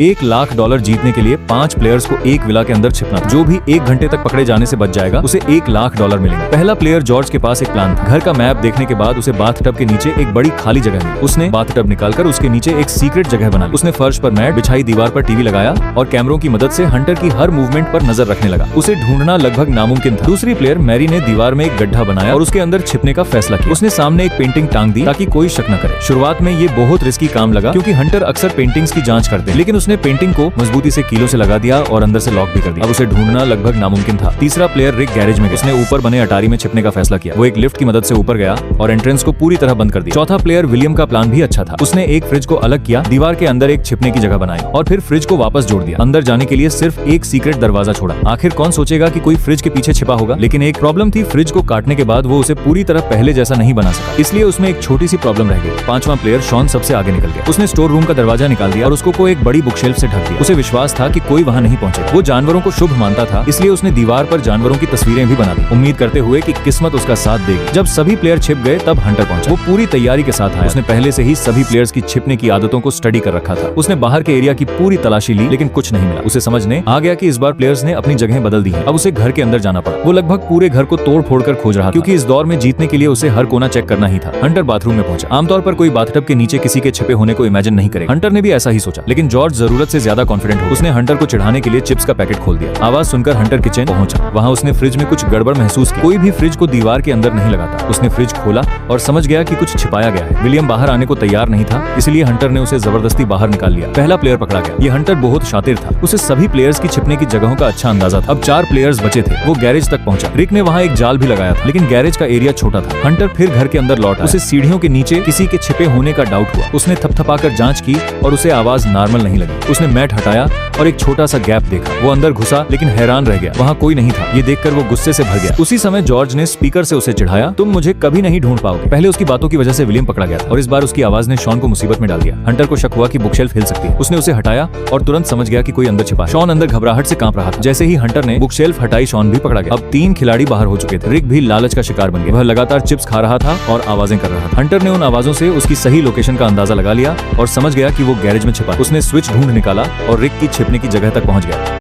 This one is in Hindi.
$1,00,000 जीतने के लिए 5 प्लेयर्स को एक विला के अंदर छिपना। जो भी 1 घंटे तक पकड़े जाने से बच जाएगा उसे $1,00,000 मिलेंगे। पहला प्लेयर जॉर्ज के पास एक प्लान था। घर का मैप देखने के बाद उसे बाथटब के नीचे एक बड़ी खाली जगह मिली। उसने बाथटब निकालकर उसके नीचे एक सीक्रेट जगह बना ली। उसने फर्श पर मैट बिछाई, दीवार पर टीवी लगाया और कैमरों की मदद से हंटर की हर मूवमेंट पर नजर रखने लगा। उसे ढूंढना लगभग नामुमकिन था। दूसरी प्लेयर मैरी ने दीवार में एक गड्ढा बनाया और उसके अंदर छिपने का फैसला किया। उसने सामने एक पेंटिंग टांग दी ताकि कोई शक न करे। शुरुआत में ये बहुत रिस्की काम लगा क्योंकि हंटर अक्सर पेंटिंग्स की जांच करते हैं, लेकिन उसने पेंटिंग को मजबूती से कीलों से लगा दिया और अंदर से लॉक भी कर दिया। अब उसे ढूंढना लगभग नामुमकिन था। तीसरा प्लेयर रिक गैरेज में गया। उसने ऊपर बने अटारी में छिपने का फैसला किया। वो एक लिफ्ट की मदद से ऊपर गया और एंट्रेंस को पूरी तरह बंद कर दिया। चौथा प्लेयर विलियम का प्लान भी अच्छा था। उसने एक फ्रिज को अलग किया, दीवार के अंदर एक छिपने की जगह बनाई और फिर फ्रिज को वापस जोड़ दिया। अंदर जाने के लिए सिर्फ एक सीक्रेट दरवाजा छोड़ा। आखिर कौन सोचेगा कि कोई फ्रिज के पीछे छिपा होगा, लेकिन एक प्रॉब्लम थी। फ्रिज को काटने के बाद वो उसे पूरी तरह पहले जैसा नहीं बना सका, इसलिए उसमें एक छोटी सी प्रॉब्लम रह गई। पांचवा प्लेयर शॉन सबसे आगे निकल गया। उसने स्टोर रूम का दरवाजा निकाल दिया और उसको को एक बड़ी बुकशेल्फ से ढक दिया। उसे विश्वास था कि कोई वहां नहीं पहुंचे। वो जानवरों को शुभ मानता था, इसलिए उसने दीवार पर जानवरों की तस्वीरें भी बना दी, उम्मीद करते हुए कि किस्मत उसका साथ देगी। जब सभी प्लेयर छिप गए तब हंटर पहुंचा। वो पूरी तैयारी के साथ आया। उसने पहले से ही सभी प्लेयर्स की छिपने की आदतों को स्टडी कर रखा था। उसने बाहर के एरिया की पूरी तलाशी ली, लेकिन कुछ नहीं मिला। उसे समझने आ गया कि इस बार प्लेयर्स ने अपनी जगह बदल दी है। अब उसे घर के अंदर जाना पड़ा। वो लगभग पूरे घर को तोड़ फोड़ कर खोज रहा था, क्योंकि इस दौर में जीतने के लिए उसे हर कोना चेक करना ही था। हंटर बाथरूम में पहुंचा। आमतौर पर कोई बाथटब के नीचे किसी के छिपे होने को इमेजिन नहीं करेगा। हंटर ने भी ऐसा ही सोचा, लेकिन जॉर्ज जरूरत से ज्यादा कॉन्फिडेंट हो। उसने हंटर को चिढ़ाने के लिए चिप्स का पैकेट खोल दिया। आवाज सुनकर हंटर किचन पहुंचा। वहां उसने फ्रिज में कुछ गड़बड़ महसूस की। कोई भी फ्रिज को दीवार के अंदर नहीं लगाता। उसने फ्रिज खोला और समझ गया कि कुछ छिपाया गया है। विलियम बाहर आने को तैयार नहीं था, इसलिए हंटर ने उसे जबरदस्ती बाहर निकाल लिया। पहला प्लेयर पकड़ा गया। ये हंटर बहुत शातिर था। उसे सभी प्लेयर्स की छिपने की जगहों का अच्छा अंदाजा था। अब 4 प्लेयर्स बचे थे। वो गैरेज तक पहुंचा। रिक ने वहां एक जाल भी लगाया था, लेकिन गैरेज का एरिया छोटा था। हंटर फिर घर के अंदर लौटा। उसे सीढ़ियों के नीचे किसी के छिपे होने का डाउट हुआ। उसने थपथपाकर जांच की और उसे आवाज नॉर्मल नहीं लगी। उसने मैट हटाया और एक छोटा सा गैप देखा। वो अंदर घुसा, लेकिन हैरान रह गया। वहाँ कोई नहीं था। ये देखकर वो गुस्से से भर गया। उसी समय जॉर्ज ने स्पीकर से उसे चिढ़ाया, तुम मुझे कभी नहीं ढूंढ पाओगे। पहले उसकी बातों की वजह से विलियम पकड़ा गया था और इस बार उसकी आवाज ने शॉन को मुसीबत में डाल दिया। हंटर को शक हुआ कि बुकशेल्फ हिल सकती है। उसने उसे हटाया और तुरंत समझ गया कि कोई अंदर छिपा है। शॉन अंदर घबराहट से कांप रहा था। जैसे ही हंटर ने बुकशेल्फ हटाई, शॉन भी पकड़ा गया। अब 3 खिलाड़ी बाहर हो चुके थे। रिक भी लालच का शिकार बन गया। वह लगातार चिप्स खा रहा था और आवाजें कर रहा था। हंटर ने उन आवाजों से उसकी सही लोकेशन का अंदाजा लगा लिया और समझ गया कि वो गैरेज में छिपा। उसने स्विच ढूंढ निकाला और रिक की छिपने की जगह तक पहुंच गया।